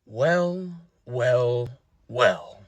Well, well, well.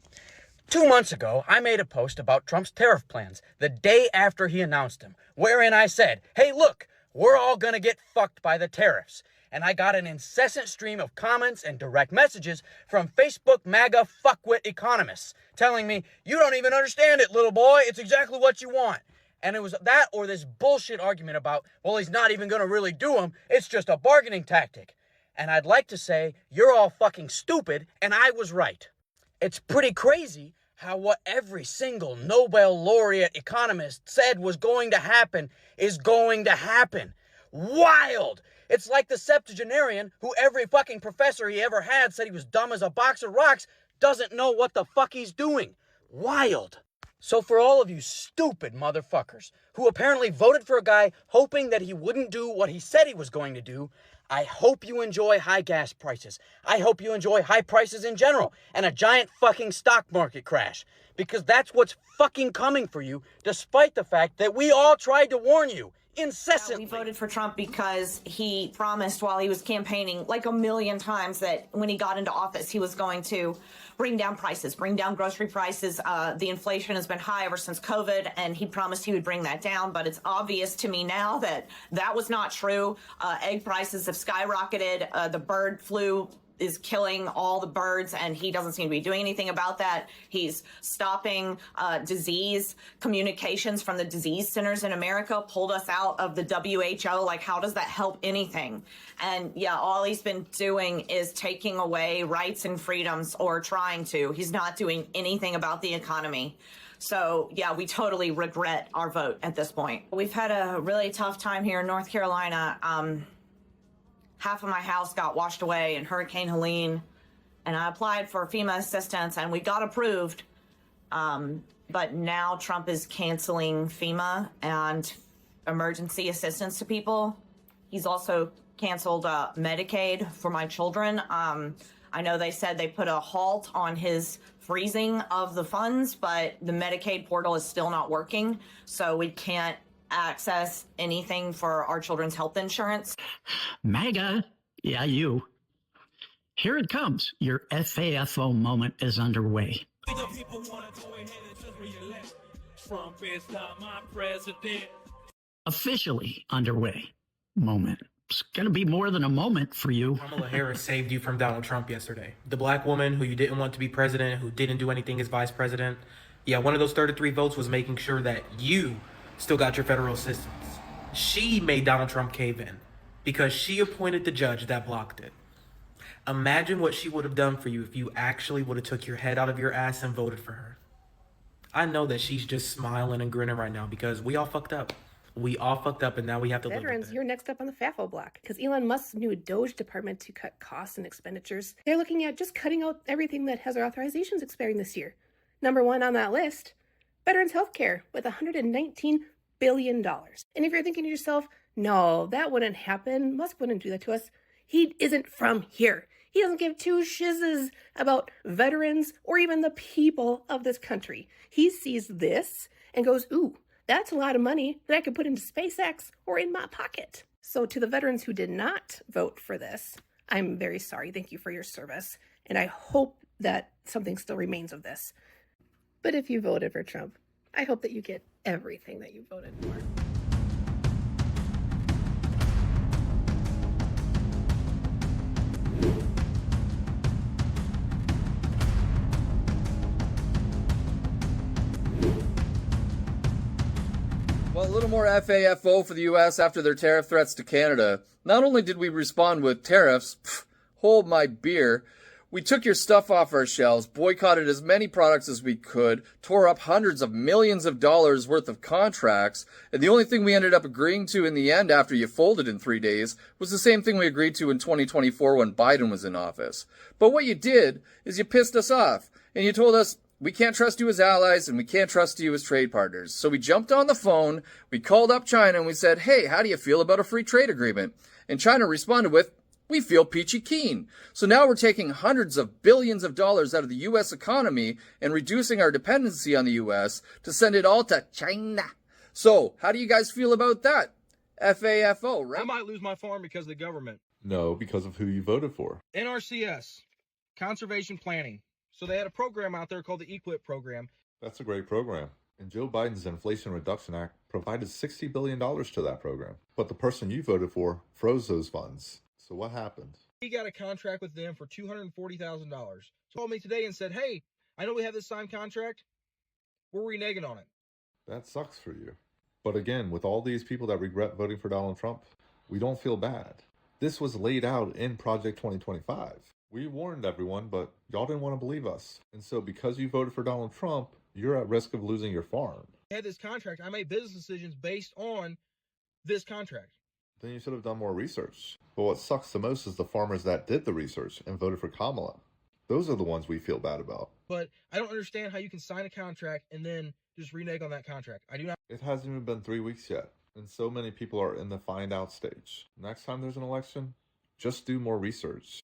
2 months ago, I made a post about Trump's tariff plans the day after he announced them, wherein I said, hey, look, we're all gonna get fucked by the tariffs. And I got an incessant stream of comments and direct messages from Facebook MAGA fuckwit economists telling me, you don't even understand it, little boy. It's exactly what you want. And it was that or this bullshit argument about, well, he's not even gonna really do them. It's just a bargaining tactic. And I'd like to say, you're all fucking stupid, and I was right. It's pretty crazy how what every single Nobel laureate economist said was going to happen is going to happen. Wild! It's like the septuagenarian who every fucking professor he ever had said he was dumb as a box of rocks doesn't know what the fuck he's doing. Wild. So for all of you stupid motherfuckers who apparently voted for a guy hoping that he wouldn't do what he said he was going to do, I hope you enjoy high gas prices. I hope you enjoy high prices in general and a giant fucking stock market crash. Because that's what's fucking coming for you, despite the fact that we all tried to warn you incessantly. We voted for Trump because he promised while he was campaigning like a million times that when he got into office, he was going to bring down prices, bring down grocery prices. The inflation has been high ever since COVID, and he promised he would bring that down. But it's obvious to me now that that was not true. Egg prices have skyrocketed. The bird flu is killing all the birds, and he doesn't seem to be doing anything about that. He's stopping disease communications from the disease centers in America, pulled us out of the WHO. Like, how does that help anything? And yeah, all he's been doing is taking away rights and freedoms, or trying to. He's not doing anything about the economy. So, yeah, we totally regret our vote at this point. We've had a really tough time here in North Carolina. Half of my house got washed away in Hurricane Helene, and I applied for FEMA assistance, and we got approved. But now Trump is canceling FEMA and emergency assistance to people. He's also canceled Medicaid for my children. I know they said they put a halt on his freezing of the funds, but the Medicaid portal is still not working, so we can't access anything for our children's health insurance. MAGA, yeah, you. Here it comes. Your FAFO moment is underway. Trump is not my president. Officially underway moment. It's going to be more than a moment for you. Kamala Harris saved you from Donald Trump yesterday. The black woman who you didn't want to be president, who didn't do anything as vice president. Yeah, one of those 33 votes was making sure that you still got your federal assistance. She made Donald Trump cave in because she appointed the judge that blocked it. Imagine what she would have done for you if you actually would have took your head out of your ass and voted for her. I know that she's just smiling and grinning right now because we all fucked up. We all fucked up, and now we have to live with it. Veterans, you're next up on the FAFO block because Elon Musk's new Doge department to cut costs and expenditures. They're looking at just cutting out everything that has our authorizations expiring this year. Number one on that list, Veterans Healthcare with $119 billion. And if you're thinking to yourself, no, that wouldn't happen, Musk wouldn't do that to us, he isn't from here. He doesn't give two shizzes about veterans or even the people of this country. He sees this and goes, ooh, that's a lot of money that I could put into SpaceX or in my pocket. So to the veterans who did not vote for this, I'm very sorry. Thank you for your service. And I hope that something still remains of this. But if you voted for Trump, I hope that you get everything that you voted for. Well, a little more FAFO for the U.S. after their tariff threats to Canada. Not only did we respond with tariffs, hold my beer, we took your stuff off our shelves, boycotted as many products as we could, tore up hundreds of millions of dollars worth of contracts, and the only thing we ended up agreeing to in the end after you folded in 3 days was the same thing we agreed to in 2024 when Biden was in office. But what you did is you pissed us off, and you told us, we can't trust you as allies, and we can't trust you as trade partners. So we jumped on the phone, we called up China, and we said, hey, how do you feel about a free trade agreement? And China responded with, we feel peachy keen. So now we're taking hundreds of billions of dollars out of the U.S. economy and reducing our dependency on the U.S. to send it all to China. So how do you guys feel about that? FAFO, right? I might lose my farm because of the government. No, because of who you voted for. NRCS. conservation planning. So they had a program out there called the EQIP program. That's a great program. And Joe Biden's Inflation Reduction Act provided $60 billion to that program. But the person you voted for froze those funds. So what happened? He got a contract with them for $240,000. So called me today and said, hey, I know we have this signed contract. We're reneging on it. That sucks for you. But again, with all these people that regret voting for Donald Trump, we don't feel bad. This was laid out in Project 2025. We warned everyone, but y'all didn't want to believe us. And so because you voted for Donald Trump, you're at risk of losing your farm. I had this contract. I made business decisions based on this contract. Then you should have done more research. But what sucks the most is the farmers that did the research and voted for Kamala. Those are the ones we feel bad about. But I don't understand how you can sign a contract and then just renege on that contract. I do not. It hasn't even been 3 weeks yet, and so many people are in the find out stage. Next time there's an election, just do more research.